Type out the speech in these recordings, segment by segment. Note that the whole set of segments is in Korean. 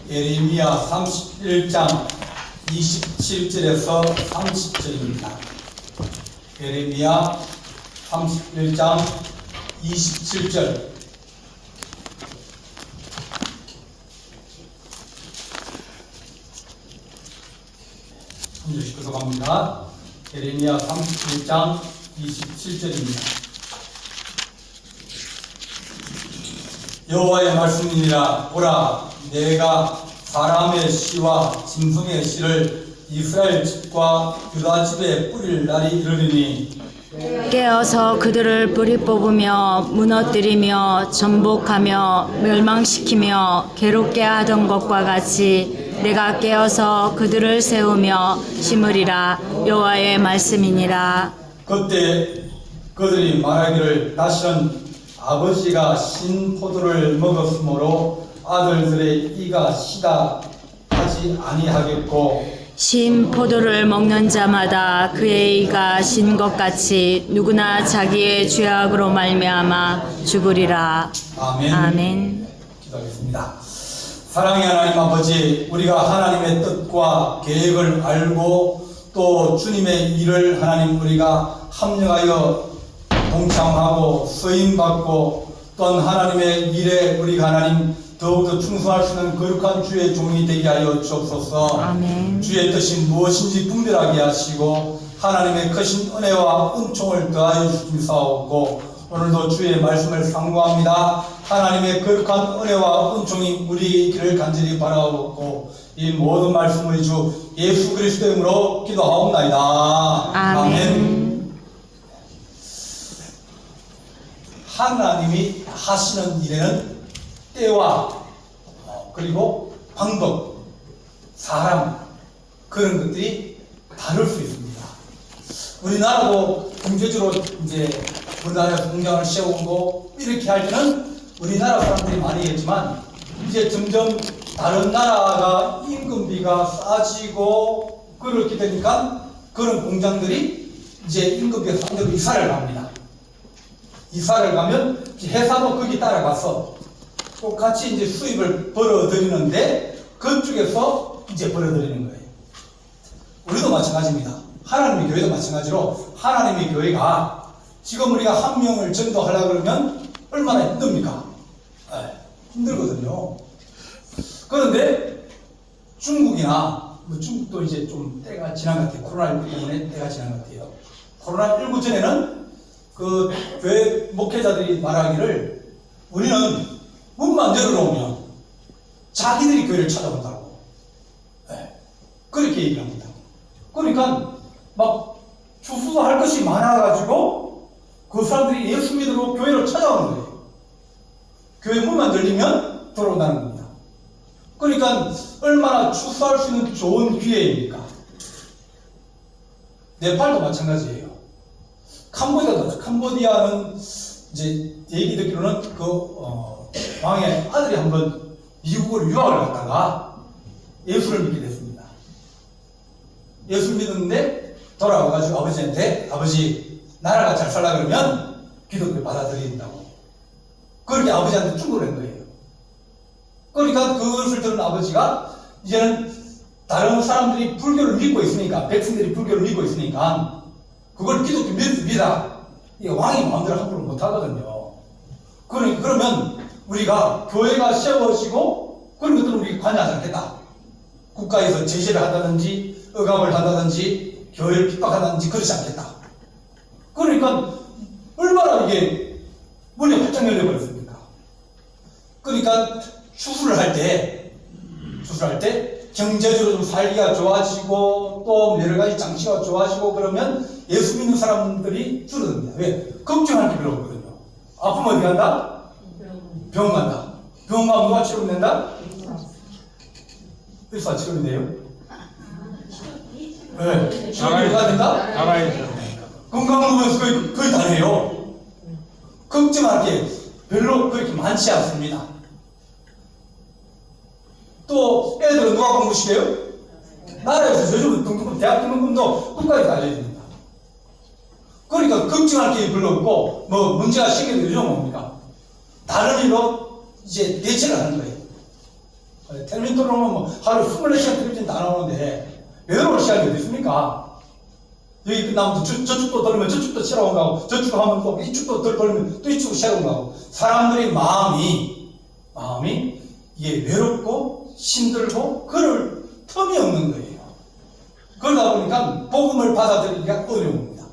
예레미야 31장 27절에서 30절입니다. 예레미야 31장 27절. 한 절씩 들어갑니다. 예레미야 31장 27절입니다. 여호와의 말씀이니라. 보라, 내가 사람의 씨와 짐승의 씨를 이스라엘 집과 유다 집에 뿌릴 날이 이르리니 깨어서 그들을 뿌리 뽑으며 무너뜨리며 전복하며 멸망시키며 괴롭게 하던 것과 같이 내가 깨어서 그들을 세우며 심으리라. 여호와의 말씀이니라. 그때 그들이 말하기를 다시는 아버지가 신 포도를 먹었으므로 아들들의 이가 시다 하지 아니하겠고 신 포도를 먹는 자마다 그의 이가 신 것 같이 누구나 자기의 죄악으로 말미암아 죽으리라. 아멘. 아멘. 기도하겠습니다. 사랑의 하나님 아버지, 우리가 하나님의 뜻과 계획을 알고 또 주님의 일을 하나님 우리가 합력하여 동참하고 쓰임받고 또한 하나님의 일에 우리가 하나님 더욱더 충성할 수 있는 거룩한 주의 종이 되게 하여 주옵소서. 아멘. 주의 뜻이 무엇인지 분별하게 하시고 하나님의 크신 은혜와 은총을 더하여 주시옵소서. 오늘도 주의 말씀을 상고합니다. 하나님의 거룩한 은혜와 은총이 우리에게 있기를 간절히 바라옵고 이 모든 말씀을 주 예수 그리스도의 이름으로 기도하옵나이다. 아멘. 하나님이 하시는 일에는 때와 그리고 방법, 사람 그런 것들이 다를 수 있습니다. 우리나라도 경제적으로 이제 우리나라에서 공장을 세우고 이렇게 할 때는 우리나라 사람들이 많이 했지만 이제 점점 다른 나라가 임금비가 싸지고 그렇게 되니까 그런 공장들이 이제 임금비가 싼 데로 이사를 갑니다. 이사를 가면 회사도 거기 따라가서 똑같이 이제 수입을 벌어들이는데 그쪽에서 이제 벌어들이는 거예요. 우리도 마찬가지입니다. 하나님의 교회도 마찬가지로 하나님의 교회가 지금 우리가 한 명을 전도하려고 그러면 얼마나 힘듭니까? 힘들거든요. 그런데 중국이나 중국도 이제 좀 때가 지난 것 같아요. 코로나19 때문에 때가 지난 것 같아요. 코로나19 전에는 그 교회 목회자들이 말하기를 우리는 문만 열어놓으면 자기들이 교회를 찾아온다고 그렇게 얘기를 합니다. 그러니까 막 추수할 것이 많아가지고 그 사람들이 예수 믿으러 교회를 찾아오는 거예요. 교회 문만 열리면 들어온다는 겁니다. 그러니까 얼마나 추수할 수 있는 좋은 기회입니까? 네팔도 마찬가지예요. 캄보디아는 이제 얘기 듣기로는 왕의 아들이 한번 미국으로 유학을 갔다가 예수를 믿게 됐습니다. 예수를 믿었는데 돌아와가지고 아버지한테 아버지 나라가 잘 살라 그러면 기독교를 받아들인다고 그렇게 아버지한테 충고를 한 거예요. 그러니까 그것을 들은 아버지가 이제는 다른 사람들이 불교를 믿고 있으니까 백성들이 불교를 믿고 있으니까 그걸 기독교 믿습니다. 이게 왕이 마음대로 함부로 못하거든요. 그러면 우리가 교회가 세워지고 그런 것들은 우리가 관여하지 않겠다. 국가에서 제재를 한다든지 억압을 한다든지 교회를 핍박한다든지 그러지 않겠다. 그러니까 얼마나 이게 문이 활짝 열려버렸습니까? 그러니까 추수를 할 때 경제적으로 좀 살기가 좋아지고 또 여러 가지 장치가 좋아지고 그러면 예수 믿는 사람들이 줄어듭니다. 왜? 걱정할 게 별로 없거든요. 아프면 어디 간다? 병원 간다. 병원 가면 누가 치료된다? 의사 치료인데요? 네. 치료를 가야 된다? 알아야죠. 건강보험에서 거의 다 해요. 걱정할 게 별로 그렇게 많지 않습니다. 또 애들은 누가 공부시켜요? 나라에서 요즘은 등록금, 대학 등록금도 국가에 달려있습니다. 그러니까 걱정할 게 별로 없고 뭐 문제가 생기는 요즘 뭡니까? 다른 일로 이제 대체를 하는 거예요. 텔레비전 틀어놓으면 뭐 하루 24시간 텔레비전 다 나오는데 외로울 시간이 어디 있습니까? 여기 끝나면 저쪽도 돌리면 저쪽도 치러 온다고, 저쪽도 하면 또 이쪽도 돌리면 또 이쪽도 치러 온다고. 사람들의 마음이 이게 외롭고 힘들고 그럴 틈이 없는 거예요. 그러다 보니까 복음을 받아들이기가 어려웁니다.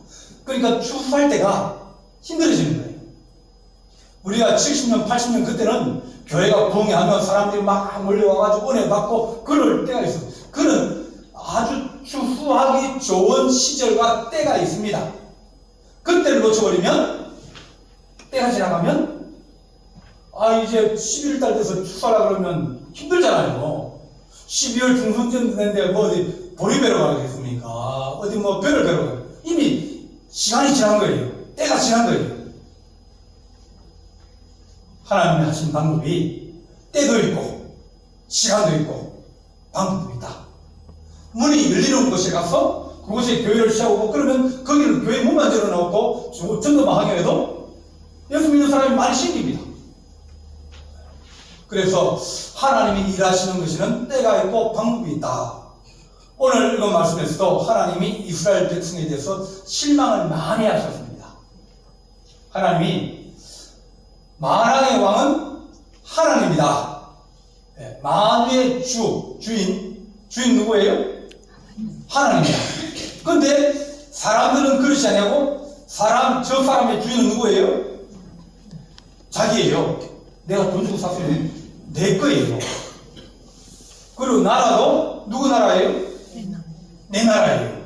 그러니까 추수할 때가 힘들어지는 거예요. 우리가 70년, 80년 그때는 교회가 부흥하면 사람들이 막 몰려와가지고 은혜 받고 그럴 때가 있어요. 그는 아주 추수하기 좋은 시절과 때가 있습니다. 그때를 놓쳐버리면, 때가 지나가면, 이제 11월달 돼서 추수하라 그러면 힘들잖아요. 12월 중순쯤 됐는데 뭐 어디 보리 배러 가겠습니까? 어디 뭐 벼를 배러 가요. 이미 시간이 지난 거예요. 때가 지난 거예요. 하나님이 하신 방법이 때도 있고 시간도 있고 방법도 있다. 문이 열리는 곳에 가서 그곳에 교회를 세우고 그러면 거기는 교회 문만 열어놓고 전도만 하게 해도 예수 믿는 사람이 많이 생깁니다. 그래서 하나님이 일하시는 것에는 때가 있고 방법이 있다. 오늘 이번 말씀에서도 하나님이 이스라엘 백성에 대해서 실망을 많이 하셨습니다. 하나님이 만왕의 왕은 하나님이다. 만유의 주인 누구예요? 하나님이다. 근데 사람들은 그렇지 않냐고? 저 사람의 주인은 누구예요? 자기예요. 내가 돈 주고 샀으면 내 거예요. 그리고 나라도 누구 나라예요? 내 나라예요.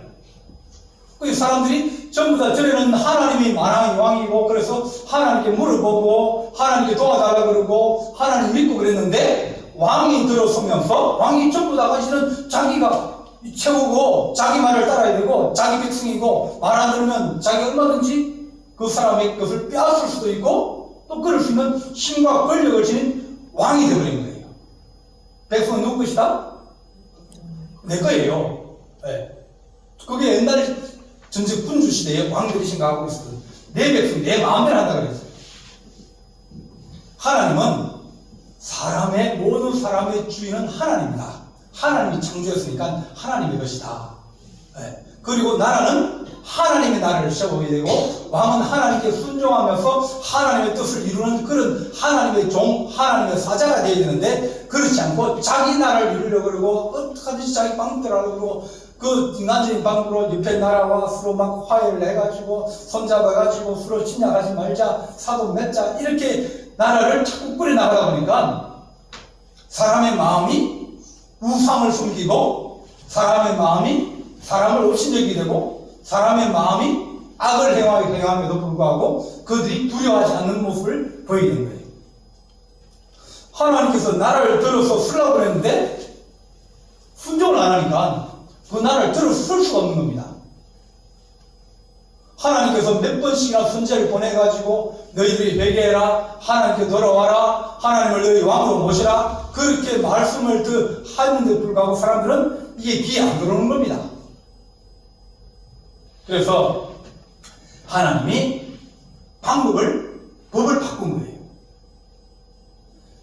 그 사람들이 전부 다 저희는 하나님이 만왕의 왕이고 그래서 하나님께 물어보고 하나님께 도와달라 그러고 하나님 믿고 그랬는데 왕이 들어서면서 왕이 전부 다 가지는 자기가 최고고 자기 말을 따라야 되고 자기 백성이고 말 안 들으면 자기 얼마든지 그 사람의 것을 빼앗을 수도 있고 또 그럴 수 있는 힘과 권력을 지닌 왕이 되어버린 거예요. 백성은 누구 것이다? 내 거예요. 네. 그게 옛날 전직 군주 시대에 왕들이 생각하고 있었던 내 백성, 내 마음대로 한다 그랬어요. 하나님은 모든 사람의 주인은 하나님이다. 하나님이 창조했으니까 하나님의 것이다. 네. 그리고 나라는 하나님의 나라를 세워야 되고 왕은 하나님께 순종하면서 하나님의 뜻을 이루는 그런 하나님의 종, 하나님의 사자가 되어야 되는데 그렇지 않고 자기 나라를 이루려고 그러고 어떻게 하든지 자기 방법대로 하려고 그러고 그 인간적인 방법으로 옆에 나라와 서로 막 화해를 해가지고 손잡아가지고 서로 침략하지 말자, 사도 맺자 이렇게 나라를 자꾸 꾸려나가다 보니까 사람의 마음이 우상을 숨기고 사람의 마음이 사람을 업신여기게 되고 사람의 마음이 악을 행함에도 불구하고 그들이 두려워하지 않는 모습을 보이게 된 거예요. 하나님께서 나라를 들어서 쓰려고 했는데 순종을 안 하니까 그 나라를 들어서 쓸 수가 없는 겁니다. 하나님께서 몇 번씩이나 선지자를 보내가지고 너희들이 회개해라, 하나님께 돌아와라, 하나님을 너희 왕으로 모시라 그렇게 말씀을 하는데 불구하고 사람들은 이게 귀에 안 들어오는 겁니다. 그래서 하나님이 법을 바꾼 거예요.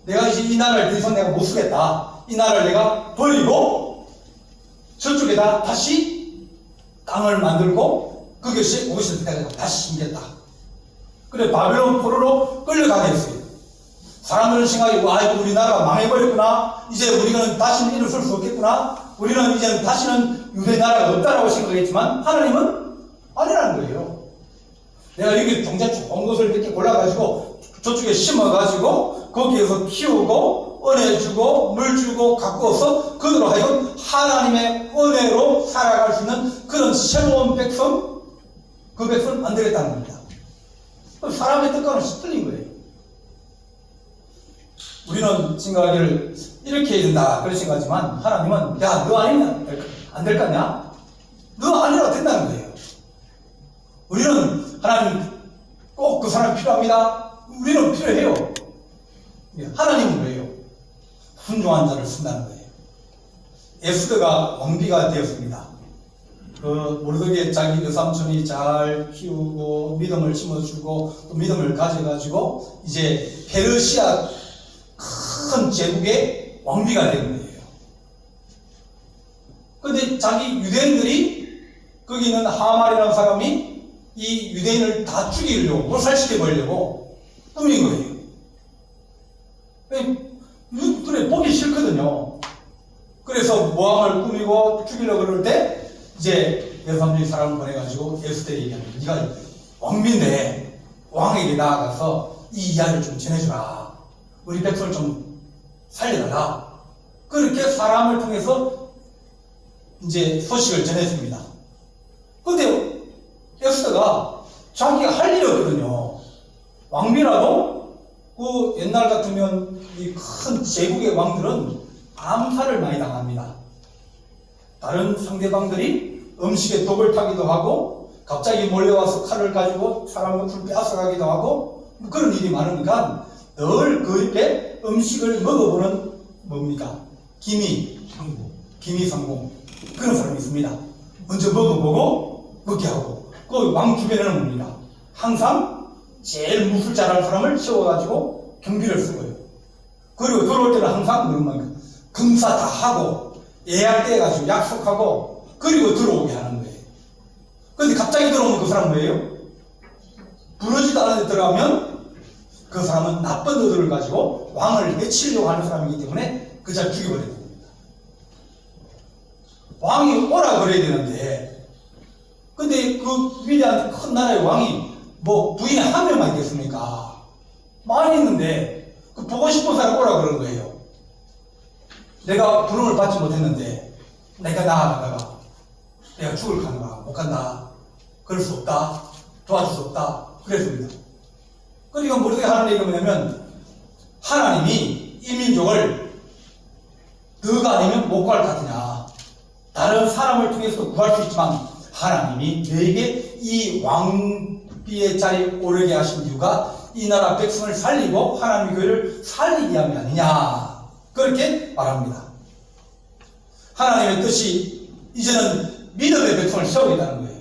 내가 이제 이 나라를 더 이상 내가 못 쓰겠다. 이 나라를 내가 버리고 저쪽에다 다시 땅을 만들고 그것이 오실 때가 다시 심겠다. 그래 바벨론 포로로 끌려가게 했어요. 사람들은 생각하고 아이고 우리나라가 망해버렸구나. 이제 우리는 다시는 일을 쓸 수 없겠구나. 우리는 이제 다시는 유대 나라가 없다라고 생각했지만 하나님은 아니라는 거예요. 내가 여기 동자 좋은 것을 몇 개 골라가지고 저쪽에 심어가지고 거기에서 키우고 은혜 주고 물 주고 가꾸어서 그들로 하여금 하나님의 은혜로 살아갈 수 있는 그런 새로운 백성, 그 백성을 만들겠다는 겁니다. 사람의 뜻과는 틀린 거예요. 우리는 생각하기를 이렇게 해야 된다 그런 생각하지만 하나님은 야 너 아니면 안 될 거냐? 너 아니라도 된다는 거예요. 우리는 하나님 꼭 그 사람이 필요합니다. 우리는 필요해요. 하나님은 왜요? 순종한 자를 쓴다는 거예요. 에스더가 왕비가 되었습니다. 모르드게 자기 외삼촌이 잘 키우고 믿음을 심어주고 또 믿음을 가져가지고 이제 페르시아 큰 제국의 왕비가 된 거예요. 근데 자기 유대인들이 거기 있는 하만이라는 사람이 이 유대인을 다 죽이려고 몰살시켜 버리려고 꾸민 거예요. 눈에 보기 싫거든요. 그래서 모함을 꾸미고 죽이려고 그럴 때 이제 여삼리 사람을 보내가지고 에스더에게 얘기하는 거예요. 네가 왕비인데 왕에게 나아가서 이 이야기를 좀 전해주라. 우리 백성을 좀 살려달라. 그렇게 사람을 통해서 이제 소식을 전했습니다. 근데 에스더가 자기가 할 일이 없거든요. 왕비라도 그 옛날 같으면 이 큰 제국의 왕들은 암살을 많이 당합니다. 다른 상대방들이 음식에 독을 타기도 하고 갑자기 몰려와서 칼을 가지고 사람 옷을 빼앗아가기도 하고 그런 일이 많으니까 늘 그렇게 음식을 먹어보는 뭡니까? 기미상공 그런 사람이 있습니다. 먼저 먹어보고 먹게 하고 그 왕 주변에는 뭡니까? 항상 제일 무술 잘하는 사람을 세워가지고 경비를 쓰고요. 그리고 들어올 때는 항상 뭐입니까? 금사 다 하고 예약돼 가지고 약속하고 그리고 들어오게 하는 거예요. 근데 갑자기 들어오면 그 사람은 뭐예요? 부르지도 않은 데 들어가면 그 사람은 나쁜 의도를 가지고 왕을 해치려고 하는 사람이기 때문에 그 자를 죽여버려야 됩니다. 왕이 오라 그래야 되는데 근데 그 위대한 큰 나라의 왕이 뭐 부인이 한 명만 있겠습니까? 많이 있는데 그 보고 싶은 사람 오라 그러는 거예요. 내가 부름을 받지 못했는데 내가 나아가다가 내가 죽을 가는가 못 간다. 그럴 수 없다. 도와줄 수 없다. 그랬습니다. 그러니까 모르게가 하는 얘기가 뭐냐면 하나님이 이 민족을 너가 아니면 못 구할 것 같으냐. 다른 사람을 통해서도 구할 수 있지만 하나님이 너에게 이 왕비의 자리에 오르게 하신 이유가 이 나라 백성을 살리고 하나님의 교회를 살리기 위함이 아니냐. 그렇게 말합니다. 하나님의 뜻이 이제는 믿음의 백성을 세우겠다는 거예요.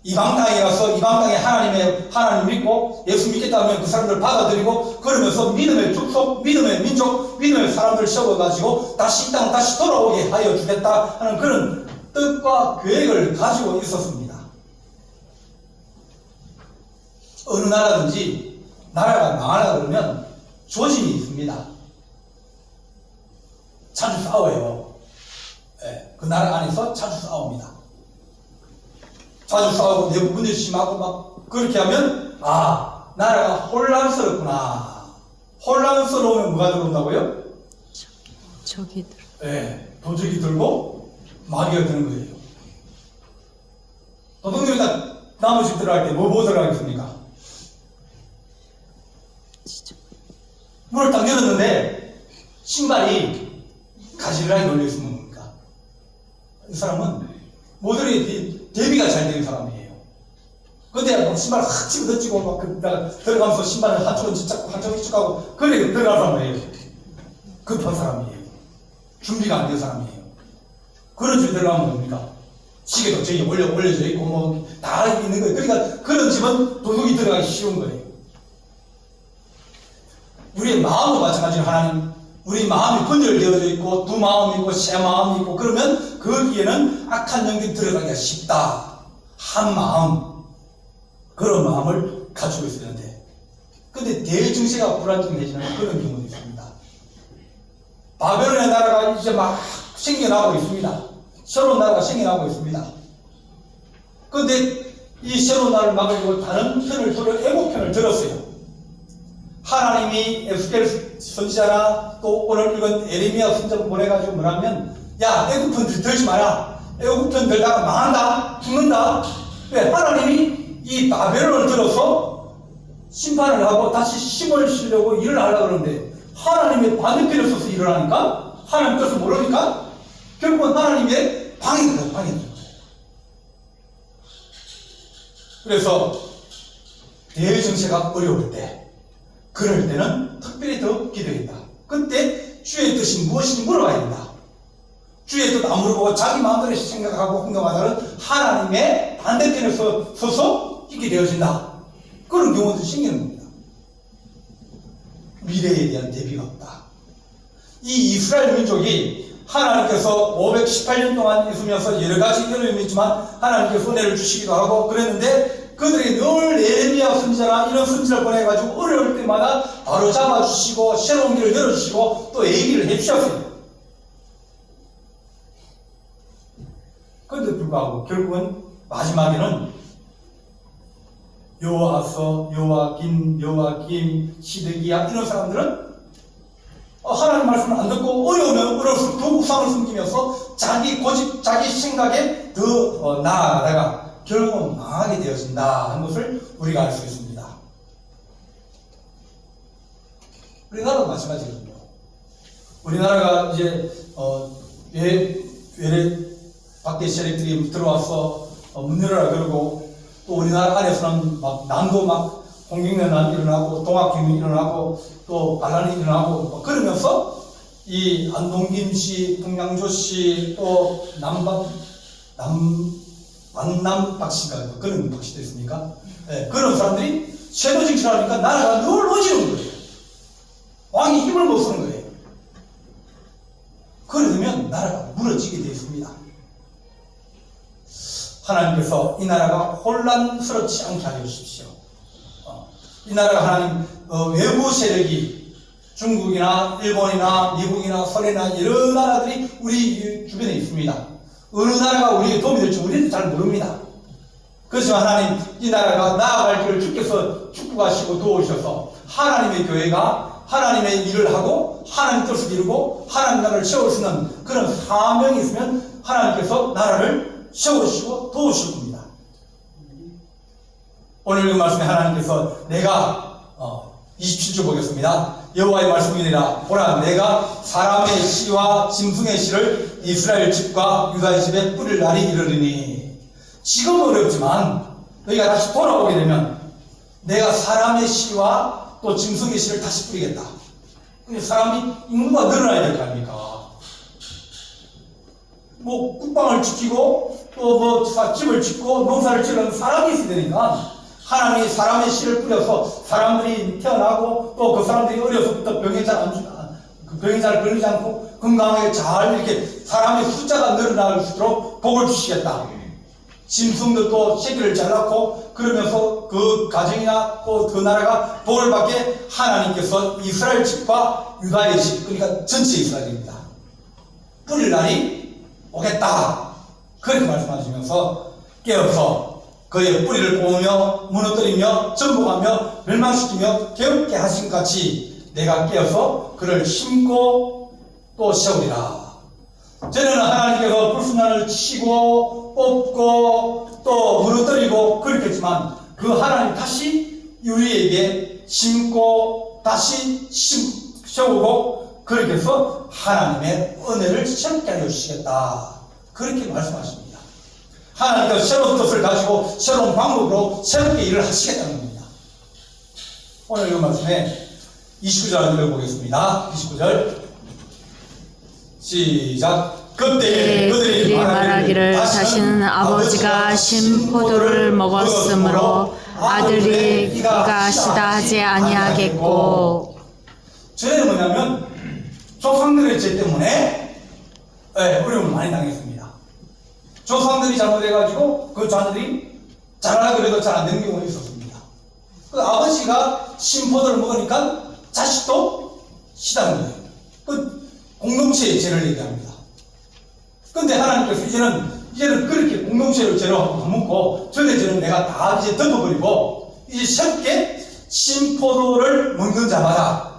이방 땅에 가서 이방 땅에 하나님 믿고 예수 믿겠다 하면 그 사람들 받아들이고 그러면서 믿음의 축복, 믿음의 민족, 믿음의 사람들 세워가지고 다시 이 땅 다시 돌아오게 하여 주겠다 하는 그런 뜻과 계획을 가지고 있었습니다. 어느 나라든지 나라가 망하려 그러면 조짐이 있습니다. 자주 싸워요. 네, 그 나라 안에서 자주 싸웁니다. 자주 싸우고 내부 분열이 심하고 막 그렇게 하면 아 나라가 혼란스럽구나. 혼란스러우면 뭐가 들어온다고요? 적이 들어. 네, 도적이 들고 마귀가 드는 거예요. 도둑놈이다 나무 집 들어갈 때 뭐 들어가겠습니까? 문을 딱 열었는데 신발이 가지런하게 놀려있으면 뭡니까? 이 사람은 모델이 대비가 잘 되는 사람이에요. 근데 막 신발을 확 집어 던지고 막 들어가면서 신발을 한쪽은 짓잡고 한쪽은 뒤쪽하고 그래 들어간 사람이에요. 급한 사람이에요. 준비가 안 된 사람이에요. 그런 집에 들어가면 뭡니까? 시계도 저기 올려져 있고 뭐 다 있는 거예요. 그러니까 그런 집은 도둑이 들어가기 쉬운 거예요. 우리의 마음도 마찬가지로 하나님 우리 마음이 분열되어져 있고 두 마음이 있고 세 마음이 있고 그러면 거기에는 악한 영들이 들어가기가 쉽다. 한 마음 그런 마음을 가지고 있어야 되는데 근데 대증세가 불안정해지는 그런 경우도 있습니다. 바벨론의 나라가 이제 막 생겨나고 있습니다. 새로운 나라가 생겨나고 있습니다. 그런데 이 새로운 나라를 막으려고 다른 편을 애국 편을 들었어요. 하나님이 에스겔 선지자나 또 오늘 이건 에레미야 선지자를 보내가지고 뭐라면 야 애국편 들지 마라. 애국편 들다가 망한다. 죽는다. 왜? 하나님이 이 바벨론을 들어서 심판을 하고 다시 힘을 실려고 일을 하려고 그러는데 하나님의 반대편을 써서 일을 하니까 하나님 뜻을 모르니까 결국은 하나님의 방해가 되는 거예요. 그래서 대정세가 어려울 때 그럴 때는 특별히 더 기도한다. 그때 주의 뜻이 무엇인지 물어봐야 된다. 주의 뜻 안 물어보고 자기 마음대로 생각하고 행동하다는 하나님의 반대편에 서서 있게 되어진다. 그런 경우도 생기는 겁니다. 미래에 대한 대비가 없다. 이 이스라엘 민족이 하나님께서 518년 동안 있으면서 여러 가지 어려움이 있지만 하나님께서 은혜를 주시기도 하고 그랬는데 그들이 늘 예레미야 선지자나 이런 선지자를 보내가지고 어려울 때마다 바로 잡아주시고 새로운 길을 열어주시고 또 얘기를 해주셨어요. 그런데 불구하고 결국은 마지막에는 요아서, 요아김, 시드기야 이런 사람들은 하나님 말씀을 안 듣고 어려우면 어려울수록 더 우상을 숨기면서 자기 고집, 자기 생각에 더 나아가다가 결국은 망하게 되어진다 하는 것을 우리가 알 수 있습니다. 우리나라도 마찬가지거든요. 우리나라가 이제 외래 밖에 세력들이 들어와서 문 열어라 그러고 또 우리나라 안에서는 막 난도 막 공격난이 일어나고 동학개미 일어나고 또 반란이 일어나고 그러면서 이 안동김 씨, 풍량조 씨, 또 만남 박씨가 그런 박씨도 있습니까? 네, 그런 사람들이 쇄도 정치를 하니까 나라가 늘 어지러운 거예요. 왕이 힘을 못 쓰는 거예요. 그러면 나라가 무너지게 되어 있습니다. 하나님께서 이 나라가 혼란스럽지 않게 하여 주십시오. 이 나라가 하나님 외부 세력이 중국이나 일본이나 미국이나 소련이나 여러 나라들이 우리 주변에 있습니다. 어느 나라가 우리에게 도움이 될지 우리는 잘 모릅니다. 그렇지만 하나님 이 나라가 나아갈 길을 주께서 축복하시고 도우셔서 하나님의 교회가 하나님의 일을 하고 하나님 뜻을 이루고 하나님 나라를 세울 수 있는 그런 사명이 있으면 하나님께서 나라를 세우시고 도우실 겁니다. 오늘 그 말씀에 하나님께서 내가 27절 보겠습니다. 여호와의 말씀이니라 보라 내가 사람의 씨와 짐승의 씨를 이스라엘 집과 유다의 집에 뿌릴 날이 이르리니 지금은 어렵지만 너희가 다시 돌아오게 되면 내가 사람의 씨와 또 짐승의 씨를 다시 뿌리겠다. 근데 사람이 인구가 늘어나야 될 거 아닙니까? 뭐 국방을 지키고 또 뭐 집을 짓고 농사를 지으려면 사람이 있어야 되니까 하나님이 사람의 씨를 뿌려서 사람들이 태어나고 또 그 사람들이 어려서부터 병에 잘 걸리지 않고 건강하게 잘 이렇게 사람의 숫자가 늘어날 수 있도록 복을 주시겠다. 짐승도 또 새끼를 잘 낳고 그러면서 그 가정이나 또 그 나라가 복을 받게 하나님께서 이스라엘 집과 유다의 집 그러니까 전체 이스라엘입니다. 뿌릴 날이 오겠다. 그렇게 말씀하시면서 깨어서 그의 뿌리를 뽑으며 무너뜨리며 전복하며 멸망시키며 괴롭게 하신 같이 내가 깨어서 그를 심고 또 세우리라. 전에는 하나님께서 불순환을 치고 뽑고 또 무너뜨리고 그렇게 했지만 그 하나님 다시 우리에게 심고 다시 세우고 그렇게 해서 하나님의 은혜를 새롭게 하여 주시겠다. 그렇게 말씀하십니다. 하나님께서 새로운 뜻을 가지고 새로운 방법으로 새롭게 일을 하시겠다는 겁니다. 오늘 이 말씀에 29절 읽어보겠습니다. 29절 시작. 그때 그들이 말하기를 다시는 아버지가 신 포도를 먹었으므로 아들이 이가 시다 하지 아니하겠고. 저는 뭐냐면 조상들의 죄 때문에 어려움을 많이 당했습니다. 조상들이 잘못해가지고 그 자녀들이 잘하려고 해도 잘 안 되는 경우가 있었습니다. 그 아버지가 신포도를 먹으니까 자식도 시다는 거예요. 그 공동체의 죄를 얘기합니다. 근데 하나님께서 이제는 그렇게 공동체를 죄로 안 먹고 전의 죄는 내가 다 이제 덮어버리고 이제 새롭게 신포도를 먹는 자마다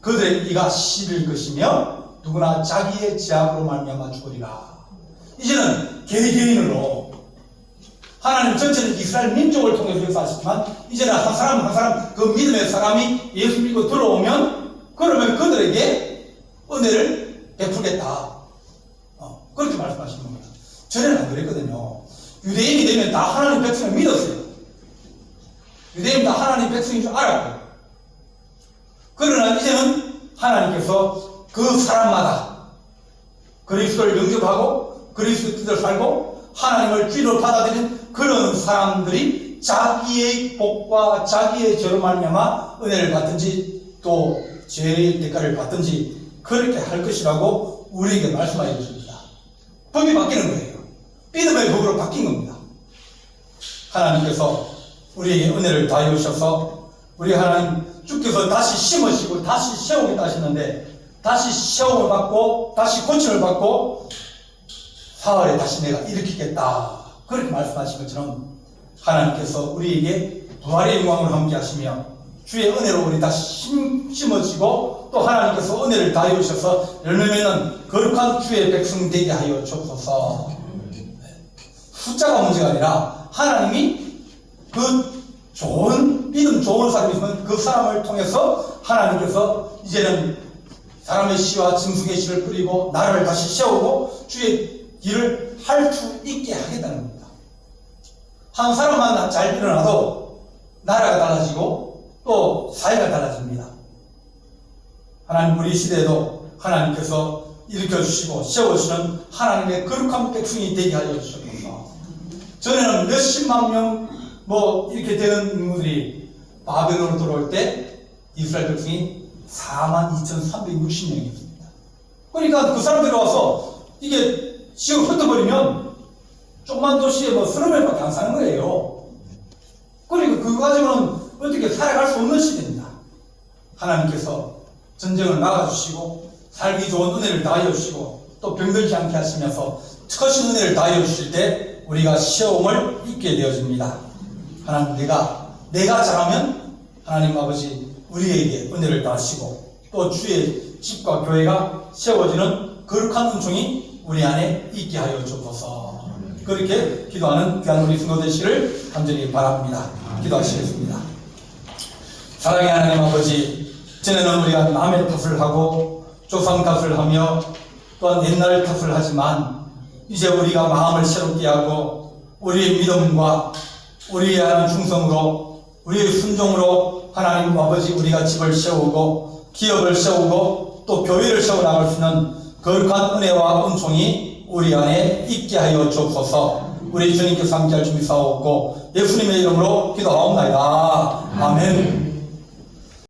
그들의 이가 시릴 것이며 누구나 자기의 죄악으로 말미암아 죽으리라. 이제는 개개인으로 하나님 전체는 이스라엘 민족을 통해서 역사하시지만 이제는 한 사람 그 믿음의 사람이 예수 믿고 들어오면 그러면 그들에게 은혜를 베풀겠다. 그렇게 말씀하시는 겁니다. 전에는 안 그랬거든요. 유대인이 되면 다 하나님 백성을 믿었어요. 유대인은 다 하나님 백성인 줄 알았고 그러나 이제는 하나님께서 그 사람마다 그리스도를 영접하고 그리스도 뜻을 살고 하나님을 주인으로 받아들이는 그런 사람들이 자기의 복과 자기의 죄로 말미암아 은혜를 받든지 또 죄의 대가를 받든지 그렇게 할 것이라고 우리에게 말씀하여 주십니다. 법이 바뀌는 거예요. 믿음의 법으로 바뀐 겁니다. 하나님께서 우리에게 은혜를 다해 주셔서 우리 하나님 주께서 다시 심으시고 다시 세우겠다 하시는데 다시 시험을 받고 다시 고침을 받고 사흘에 다시 내가 일으키겠다 그렇게 말씀하신 것처럼 하나님께서 우리에게 부활의 영광을 함께 하시며 주의 은혜로 우리 다시 심어지고 또 하나님께서 은혜를 다해 주셔서 열매 맺는 거룩한 주의 백성 되게 하여 주옵소서. 숫자가 문제가 아니라 하나님이 그 좋은 믿음 좋은 사람이 있으면 그 사람을 통해서 하나님께서 이제는 사람의 씨와 짐승의 씨를 뿌리고 나라를 다시 세우고 주의 일을 할 수 있게 하겠다는 겁니다. 한 사람만 잘 일어나도 나라가 달라지고 또 사회가 달라집니다. 하나님 우리 시대에도 하나님께서 일으켜주시고 세워주시는 하나님의 거룩한 백성이 되게 하여 주셔서 전에는 몇십만 명 이렇게 되는 인물들이 바벨론으로 들어올 때 이스라엘 백성이 42,360명이었습니다. 그러니까 그 사람들이 와서 이게 지금 흩어버리면 조그만 도시에 서너 명밖에 안 사는 거예요. 그러니까 그 과정은 어떻게 살아갈 수 없는 시대입니다. 하나님께서 전쟁을 막아주시고 살기 좋은 은혜를 다하여 주시고 또 병들지 않게 하시면서 크신 은혜를 다하여 주실 때 우리가 시험을 잊게 되어집니다. 하나님 내가 잘하면 하나님 아버지 우리에게 은혜를 다하시고 또 주의 집과 교회가 세워지는 거룩한 은총이 우리 안에 있게 하여 주옵소서. 그렇게 기도하는 귀한 우리 성도 되시기를 간절히 바랍니다. 기도하시겠습니다. 사랑의 하나님 아버지, 전에는 우리가 남의 탓을 하고 조상 탓을 하며 또한 옛날 탓을 하지만 이제 우리가 마음을 새롭게 하고 우리의 믿음과 우리의 하나님 충성으로 우리의 순종으로 하나님 아버지 우리가 집을 세우고 기업을 세우고 또 교회를 세워나갈 수 있는 거룩한 은혜와 은총이 우리 안에 있게 하여 주옵소서. 우리 주님께서 함께할 준비 사옵고 예수님의 이름으로 기도하옵나이다. 아멘.